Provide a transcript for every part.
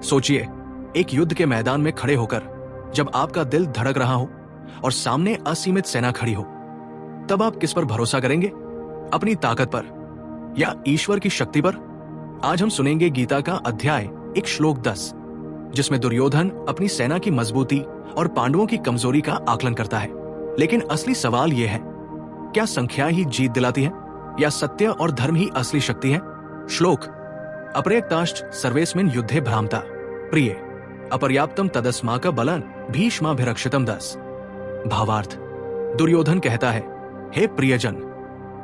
सोचिए, एक युद्ध के मैदान में खड़े होकर जब आपका दिल धड़क रहा हो और सामने असीमित सेना खड़ी हो, तब आप किस पर भरोसा करेंगे? अपनी ताकत पर या ईश्वर की शक्ति पर? आज हम सुनेंगे गीता का अध्याय एक श्लोक 10, जिसमें दुर्योधन अपनी सेना की मजबूती और पांडवों की कमजोरी का आकलन करता है। लेकिन असली सवाल यह है, क्या संख्या ही जीत दिलाती है या सत्य और धर्म ही असली शक्ति है? श्लोक: अप्रयक्ताश्च सर्वेस्मिन् युद्धे भ्रांता प्रिय अपर्याप्तम तदस्माक बलन भीष्माभिरक्षितम 10। भावार्थ: दुर्योधन कहता है, हे प्रियजन,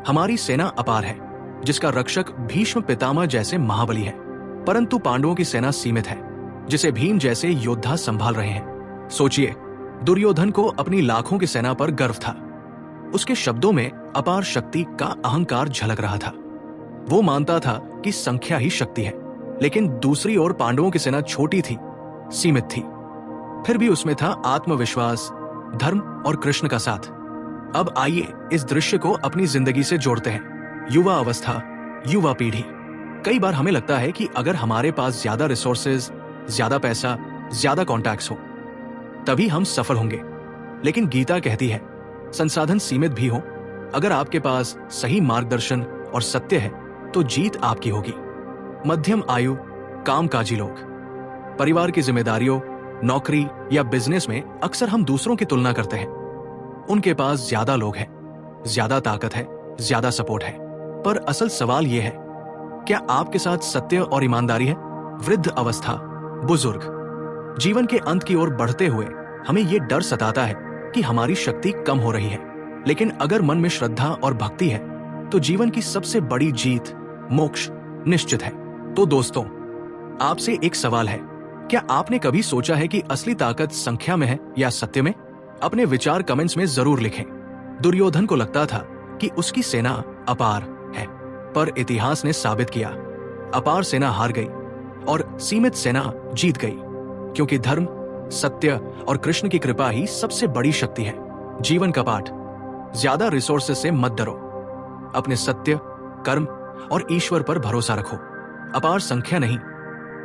हमारी सेना अपार है, जिसका रक्षक भीष्म पितामह जैसे महाबली है, परंतु पांडवों की सेना सीमित है, जिसे भीम जैसे योद्धा संभाल रहे हैं। सोचिए, दुर्योधन को अपनी लाखों की सेना पर गर्व था। उसके शब्दों में अपार शक्ति का अहंकार झलक रहा था। वो मानता था कि संख्या ही शक्ति है, लेकिन दूसरी ओर पांडवों की सेना छोटी थी, सीमित थी। फिर भी उसमें था आत्मविश्वास, धर्म और कृष्ण का साथ। अब आइए इस दृश्य को अपनी जिंदगी से जोड़ते हैं। युवा अवस्था, युवा पीढ़ी। कई बार हमें लगता है कि अगर हमारे पास ज्यादा रिसोर्सेज, ज्यादा पैसा, ज्यादा कॉन्टैक्ट्स हो, तभी हम सफल होंगे। लेकिन गीता कहती है, संसाधन सीमित भी हो, अगर आपके पास सही मार्गदर्शन और सत्य है तो जीत आपकी होगी। मध्यम आयु, कामकाजी लोग। परिवार की जिम्मेदारियों, नौकरी या बिजनेस में अक्सर हम दूसरों की तुलना करते हैं। उनके पास ज्यादा लोग हैं, ज्यादा ताकत है, ज्यादा सपोर्ट है। पर असल सवाल यह है, क्या आपके साथ सत्य और ईमानदारी है? वृद्ध अवस्था, बुजुर्ग। जीवन के अंत की ओर बढ़ते हुए हमें यह डर सताता है कि हमारी शक्ति कम हो रही है। लेकिन अगर मन में श्रद्धा और भक्ति है तो जीवन की सबसे बड़ी जीत, मोक्ष, निश्चित है। तो दोस्तों, आपसे एक सवाल है, क्या आपने कभी सोचा है कि असली ताकत संख्या में है या सत्य में? अपने विचार कमेंट्स में जरूर लिखें। दुर्योधन को लगता था कि उसकी सेना अपार है, पर इतिहास ने साबित किया, अपार सेना हार गई और सीमित सेना जीत गई, क्योंकि धर्म, सत्य और कृष्ण की कृपा ही सबसे बड़ी शक्ति है। जीवन का पाठ: ज्यादा रिसोर्सेज से मत डरो, अपने सत्य, कर्म और ईश्वर पर भरोसा रखो। अपार संख्या नहीं,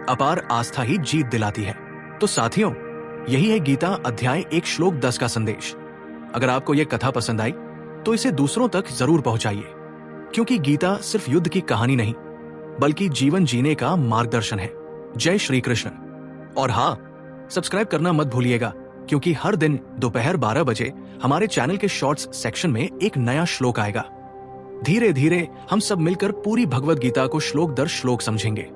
अपार आस्था ही जीत दिलाती है। तो साथियों, यही है गीता अध्याय एक श्लोक 10 का संदेश। अगर आपको यह कथा पसंद आई तो इसे दूसरों तक जरूर पहुंचाइए, क्योंकि गीता सिर्फ युद्ध की कहानी नहीं, बल्कि जीवन जीने का मार्गदर्शन है। जय श्री कृष्ण। और हाँ, सब्सक्राइब करना मत भूलिएगा, क्योंकि हर दिन दोपहर 12 बजे हमारे चैनल के शॉर्ट्स सेक्शन में एक नया श्लोक आएगा। धीरे धीरे हम सब मिलकर पूरी भगवत गीता को श्लोक दर श्लोक समझेंगे।